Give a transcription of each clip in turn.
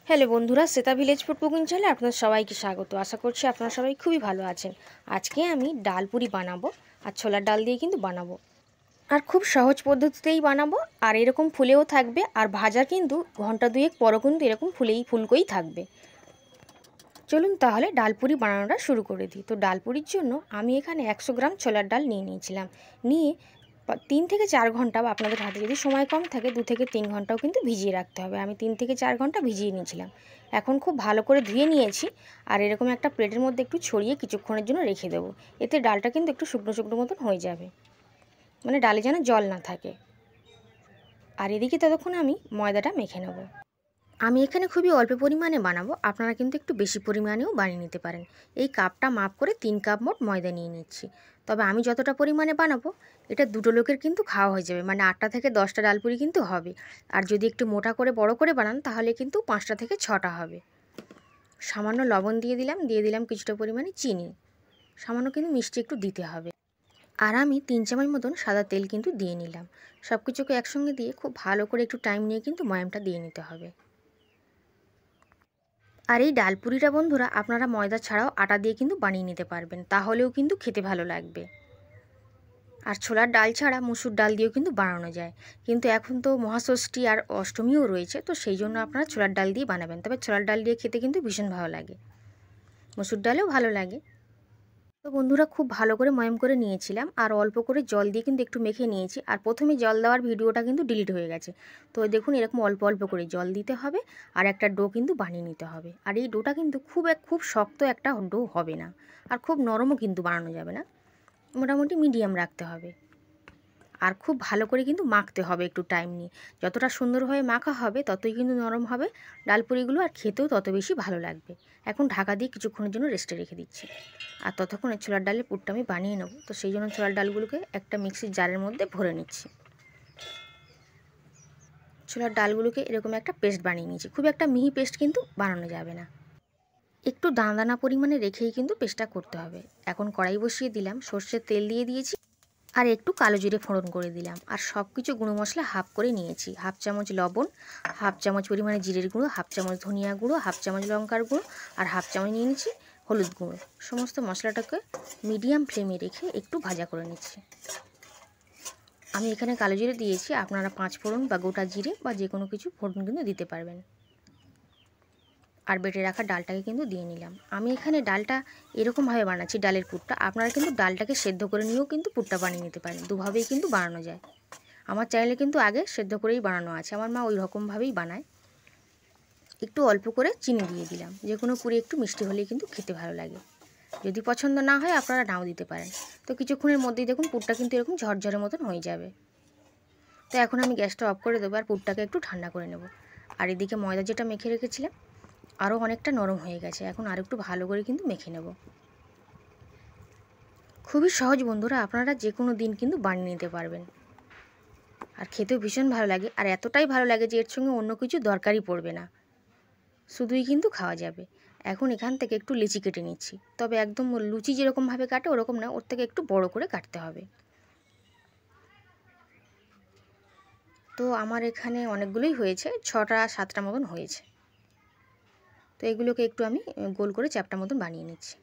Hello বন্ধুরা, Shweta village food cooking চ্যানেলে আপনাদের সবাইকে স্বাগত। আশা করছি আপনারা সবাই খুবই ভালো আছেন। আজকে আমি ডাল পুরি বানাবো, আর ছোলার ডাল দিয়ে কিন্তু বানাবো, আর খুব সহজ পদ্ধতিতেই বানাবো। আর এরকম ফুলেও থাকবে, আর ভাজা কিন্তু ঘন্টা দুয়েক পরও কিন্তু এরকম ফুলকোই থাকবে। চলুন তাহলে ডাল পুরি বানানোটা শুরু করে দিই। তো ডাল পুরির জন্য আমি এখানে 100 গ্রাম ছোলার ডাল নিয়েছিলাম। নিয়ে 3 থেকে 4 ঘন্টা, বা আপনাদের হাতে যদি সময় কম থাকে 2 থেকে 3 ঘন্টাও কিন্তু ভিজিয়ে রাখতে হবে। আমি 3 থেকে 4 ঘন্টা ভিজিয়ে নিয়েছিলাম। এখন খুব ভালো করে ধুয়ে নিয়েছি, আর এরকম একটা প্লেটের মধ্যে একটু ছড়িয়ে কিছুক্ষণের জন্য রেখে দেবো। এতে ডালটা কিন্তু একটু শুকনো শুকনো মতন হয়ে যাবে, মানে ডালে যেন জল না থাকে। আর এদিকে ততক্ষণ আমি ময়দাটা মেখে নেব। আমি এখানে খুবই অল্প পরিমাণে বানাবো, আপনারা কিন্তু একটু বেশি পরিমাণেও বানিয়ে নিতে পারেন। এই কাপটা মাপ করে 3 কাপ মোট ময়দা নিয়ে নিচ্ছি। তবে আমি যতটা পরিমাণে বানাবো, এটা দুটো লোকের কিন্তু খাওয়া হয়ে যাবে, মানে 8টা থেকে 10টা ডালপুরি কিন্তু হবে। আর যদি একটু মোটা করে বড় করে বানান তাহলে কিন্তু 5টা থেকে 6টা হবে। সামান্য লবণ দিয়ে দিলাম কিছুটা পরিমাণে চিনি, সামান্য কিন্তু মিষ্টি একটু দিতে হবে। আর আমি 3 চামচ মতন সাদা তেল কিন্তু দিয়ে নিলাম। সব কিছুকে একসঙ্গে দিয়ে খুব ভালো করে একটু টাইম নিয়ে কিন্তু ময়ামটা দিয়ে নিতে হবে। আর এই ডালপুরিটা বন্ধুরা আপনারা ময়দা ছাড়াও আটা দিয়ে কিন্তু বানিয়ে নিতে পারবেন, তাহলেও কিন্তু খেতে ভালো লাগবে। আর ছোলার ডাল ছাড়া মুসুর ডাল দিয়েও কিন্তু বানানো যায়, কিন্তু এখন তো মহাষষ্ঠী আর অষ্টমীও রয়েছে, তো সেই জন্য আপনারা ছোলার ডাল দিয়ে বানাবেন। তবে ছোলার ডাল দিয়ে খেতে কিন্তু ভীষণ ভালো লাগে, মুসুর ডালেও ভালো লাগে। তো বন্ধুরা খুব ভালো করে ময়াম করে নিয়েছিলাম, আর অল্প করে জল দিয়ে কিন্তু একটু মেখে নিয়েছি। আর প্রথমে জল দেওয়ার ভিডিওটা কিন্তু ডিলিট হয়ে গেছে। তো দেখুন এরকম অল্প অল্প করে জল দিতে হবে, আর একটা ডো কিন্তু বানিয়ে নিতে হবে। আর এই ডোটা কিন্তু খুব শক্ত একটা ডো হবে না, আর খুব নরমও কিন্তু বানানো যাবে না, মোটামুটি মিডিয়াম রাখতে হবে। আর খুব ভালো করে কিন্তু মাখতে হবে একটু টাইম নিয়ে। যতটা সুন্দরভাবে মাখা হবে ততই কিন্তু নরম হবে ডালপুরিগুলো, আর খেতেও তত বেশি ভালো লাগবে। এখন ঢাকা দিয়ে কিছুক্ষণের জন্য রেস্টে রেখে দিচ্ছি। আর ততক্ষণে ছোলার ডালের পুরটা আমি বানিয়ে নেব। তো সেই জন্য ছোলার ডালগুলোকে একটা মিক্সির জারের মধ্যে ভরে নিচ্ছি। ছোলার ডালগুলোকে এরকম একটা পেস্ট বানিয়ে নিয়েছি। খুব একটা মিহি পেস্ট কিন্তু বানানো যাবে না, একটু দানা দানা পরিমাণে রেখেই কিন্তু পেস্টটা করতে হবে। এখন কড়াই বসিয়ে দিলাম, সর্ষের তেল দিয়ে দিয়েছি, আর একটু কালো জিরে ফোড়ন করে দিলাম। আর সব কিছু গুঁড়ো মশলা হাফ করে নিয়েছি। হাফ চামচ লবণ, হাফ চামচ পরিমাণে জিরের গুঁড়ো, হাফ চামচ ধনিয়া গুঁড়ো, হাফ চামচ লঙ্কার গুঁড়ো, আর হাফ চামচ নিয়ে নিচ্ছি হলুদ গুঁড়ো। সমস্ত মশলাটাকে মিডিয়াম ফ্লেমে রেখে একটু ভাজা করে নিচ্ছি। আমি এখানে কালো জিরে দিয়েছি, আপনারা 5 ফোড়ন বা গোটা জিরে বা যে কোনো কিছু ফোড়ন কিন্তু দিতে পারবেন। আর বেটে রাখা ডালটাকে কিন্তু দিয়ে নিলাম। আমি এখানে ডালটা এরকমভাবে বানাচ্ছি, ডালের পুরটা। আপনারা কিন্তু ডালটাকে সেদ্ধ করে নিয়েও কিন্তু পুরটা বানিয়ে নিতে পারেন, দুভাবেই কিন্তু বানানো যায়। আমার চ্যানেলে কিন্তু আগে সেদ্ধ করেই বানানো আছে, আমার মা ওই রকমভাবেই বানায়। একটু অল্প করে চিনি দিয়ে দিলাম, যে কোনো পুরি একটু মিষ্টি হলেই কিন্তু খেতে ভালো লাগে। যদি পছন্দ না হয় আপনারা নাও দিতে পারেন। তো কিছুক্ষণের মধ্যেই দেখুন পুরটা কিন্তু এরকম ঝরঝরের মতন হয়ে যাবে। তো এখন আমি গ্যাসটা অফ করে দেবো, আর পুরটাকে একটু ঠান্ডা করে নেব। আর এদিকে ময়দা যেটা মেখে রেখেছিলাম আরও অনেকটা নরম হয়ে গেছে, এখন আর একটু ভালো করে কিন্তু মেখে নেব। খুবই সহজ বন্ধুরা, আপনারা যে কোনো দিন কিন্তু বানিয়ে নিতে পারবেন, আর খেতেও ভীষণ ভালো লাগে। আর এতটাই ভালো লাগে যে এর সঙ্গে অন্য কিছু দরকারই পড়বে না, শুধুই কিন্তু খাওয়া যাবে। এখন এখান থেকে একটু লিচি কেটে নিচ্ছি, তবে একদম লুচি যেরকমভাবে কাটে ওরকম না, ওর থেকে একটু বড় করে কাটতে হবে। তো আমার এখানে অনেকগুলোই হয়েছে, 6টা 7টা মতন হয়েছে। তো এগুলোকে একটু আমি গোল করে চ্যাপ্টা মতন বানিয়ে নিচ্ছি।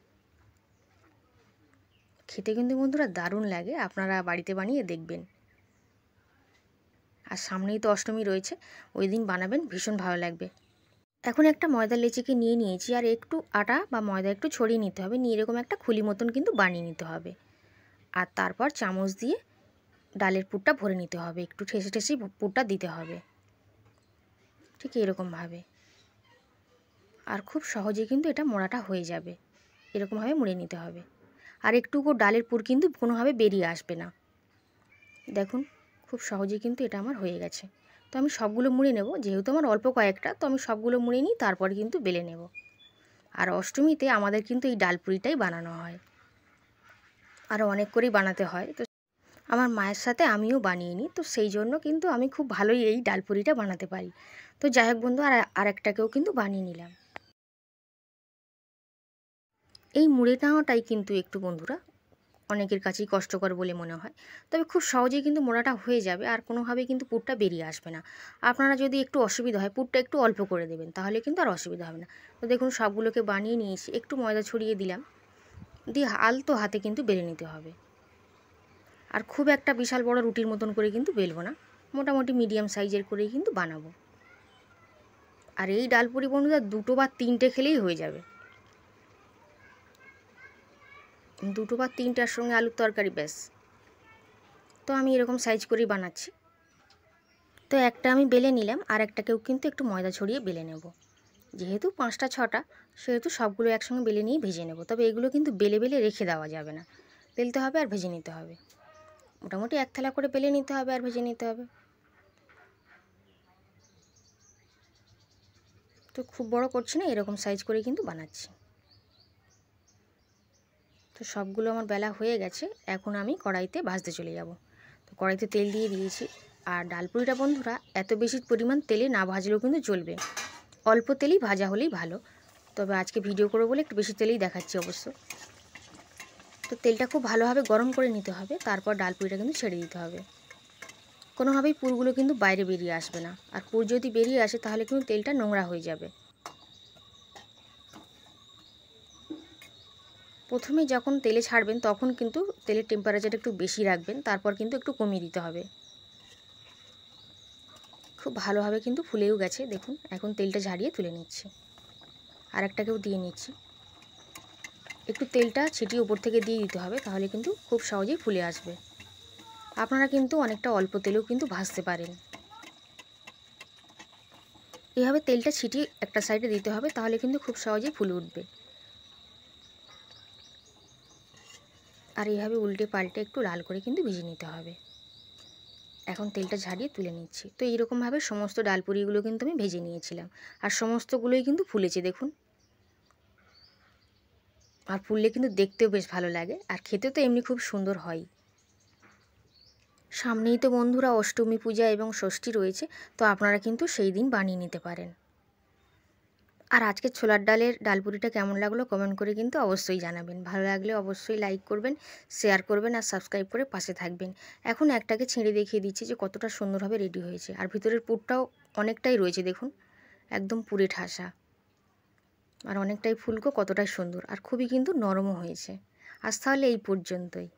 খেতে কিন্তু বন্ধুরা দারুণ লাগে, আপনারা বাড়িতে বানিয়ে দেখবেন। আর সামনেই তো অষ্টমী রয়েছে, ওই দিন বানাবেন, ভীষণ ভালো লাগবে। এখন একটা ময়দা লেচিকে নিয়ে নিয়েছি, আর একটু আটা বা ময়দা একটু ছড়িয়ে নিতে হবে, নিয়ে এরকম একটা খুলি মতন কিন্তু বানিয়ে নিতে হবে। আর তারপর চামচ দিয়ে ডালের পুরটা ভরে নিতে হবে, একটু ঠেসে ঠেসেই পুরটা দিতে হবে, ঠিক এরকমভাবে। আর খুব সহজে কিন্তু এটা মোড়াটা হয়ে যাবে, এরকমভাবে মুড়ে নিতে হবে। আর একটুকু ডালের পুর কিন্তু কোনোভাবে বেরিয়ে আসবে না। দেখুন খুব সহজেই কিন্তু এটা আমার হয়ে গেছে। তো আমি সবগুলো মুড়ে নেব, যেহেতু আমার অল্প কয়েকটা, তো আমি সবগুলো মুড়ে নিই, তারপরে কিন্তু বেলে নেব। আর অষ্টমীতে আমাদের কিন্তু এই ডালপুরিটাই বানানো হয়, আরও অনেক করেই বানাতে হয়। তো আমার মায়ের সাথে আমিও বানিয়ে নিই, তো সেই জন্য কিন্তু আমি খুব ভালোই এই ডালপুরিটা বানাতে পারি। তো যাই হোক বন্ধু, আর একটাকেও কিন্তু বানিয়ে নিলাম। এই মুড়ে নেওয়াটাই কিন্তু একটু বন্ধুরা অনেকের কাছেই কষ্টকর বলে মনে হয়। তবে খুব সহজেই কিন্তু মোড়াটা হয়ে যাবে, আর কোনোভাবেই কিন্তু পুরটা বেরিয়ে আসবে না। আপনারা যদি একটু অসুবিধা হয় পুরটা একটু অল্প করে দেবেন, তাহলে কিন্তু আর অসুবিধা হবে না। তো দেখুন সবগুলোকে বানিয়ে নিয়েছি, একটু ময়দা ছড়িয়ে দিলাম, দিয়ে আলতো হাতে কিন্তু বেলে নিতে হবে। আর খুব একটা বিশাল বড় রুটির মতন করে কিন্তু বেলবো না, মোটামুটি মিডিয়াম সাইজের করেই কিন্তু বানাবো। আর এই ডালপুরি বন্ধুরা 2 বা 3টে খেলেই হয়ে যাবে। 2 বা 3টার সঙ্গে আলুর তরকারি ব্যাস। তো আমি এরকম সাইজ করেই বানাচ্ছি। তো একটা আমি বেলে নিলাম, আর একটাকেও কিন্তু একটু ময়দা ছড়িয়ে বেলে নেব। যেহেতু 5টা 6টা, সেহেতু সবগুলো একসঙ্গে বেলে নিয়ে ভেজে নেব। তবে এগুলো কিন্তু বেলে বেলে রেখে দেওয়া যাবে না, বেলতে হবে আর ভেজে নিতে হবে। মোটামুটি 1 থালা করে বেলে নিতে হবে আর ভেজে নিতে হবে। তো খুব বড় করছি না, এরকম সাইজ করে কিন্তু বানাচ্ছি। তো সবগুলো আমার বেলা হয়ে গেছে, এখন আমি কড়াইতে ভাজতে চলে যাব। তো কড়াইতে তেল দিয়ে দিয়েছি। আর ডালপুরিটা বন্ধুরা এত বেশি পরিমাণ তেলে না ভাজলেও কিন্তু চলবে, অল্প তেলেই ভাজা হলেই ভালো। তবে আজকে ভিডিও করবো বলে একটু বেশি তেলেই দেখাচ্ছি অবশ্য। তো তেলটা খুব ভালোভাবে গরম করে নিতে হবে, তারপর ডালপুরিটা কিন্তু ছেড়ে দিতে হবে। কোনোভাবেই পুরগুলো কিন্তু বাইরে বেরিয়ে আসবে না, আর পুর যদি বেরিয়ে আসে তাহলে কিন্তু তেলটা নোংরা হয়ে যাবে। প্রথমে যখন তেলে ছাড়বেন তখন কিন্তু তেলের টেম্পারেচারটা একটু বেশি রাখবেন, তারপর কিন্তু একটু কমিয়ে দিতে হবে। খুব ভালোভাবে কিন্তু ফুলেও গেছে দেখুন। এখন তেলটা ঝারিয়ে তুলে নিচ্ছি, আর একটাকেও দিয়ে নিচ্ছি। একটু তেলটা ছিটিয়ে উপর থেকে দিয়ে দিতে হবে, তাহলে কিন্তু খুব সহজেই ফুলে আসবে। আপনারা কিন্তু অনেকটা অল্প তেলেও কিন্তু ভাজতে পারেন। এভাবে তেলটা ছিটিয়ে একটা সাইডে দিতে হবে, তাহলে কিন্তু খুব সহজেই ফুলে উঠবে। আর এইভাবে উল্টে পাল্টে একটু লাল করে কিন্তু ভেজে নিতে হবে। এখন তেলটা ঝারিয়ে তুলে নিচ্ছি। তো এইরকমভাবে সমস্ত ডালপুরিগুলো কিন্তু আমি ভেজে নিয়েছিলাম, আর সমস্তগুলোই কিন্তু ফুলেছে দেখুন। আর ফুললে কিন্তু দেখতেও বেশ ভালো লাগে, আর খেতে তো এমনি খুব সুন্দর হয়। সামনেই তো বন্ধুরা অষ্টমী পূজা এবং ষষ্ঠী রয়েছে, তো আপনারা কিন্তু সেই দিন বানিয়ে নিতে পারেন। আর আজকে ছোলার ডালের ডালপুরিটা কেমন লাগলো কমেন্ট করে কিন্তু অবশ্যই জানাবেন। ভালো লাগলে অবশ্যই লাইক করবেন, শেয়ার করবেন আর সাবস্ক্রাইব করে পাশে থাকবেন। এখন একটাকে ছেড়ে দেখিয়ে দিচ্ছি যে কতটা সুন্দরভাবে রেডি হয়েছে, আর ভিতরের পুরটাও অনেকটাই রয়েছে দেখুন, একদম পুরে ঠাসা। আর অনেকটাই ফুলকো, কতটাই সুন্দর, আর খুবই কিন্তু নরমও হয়েছে। আজ তাহলে এই পর্যন্তই।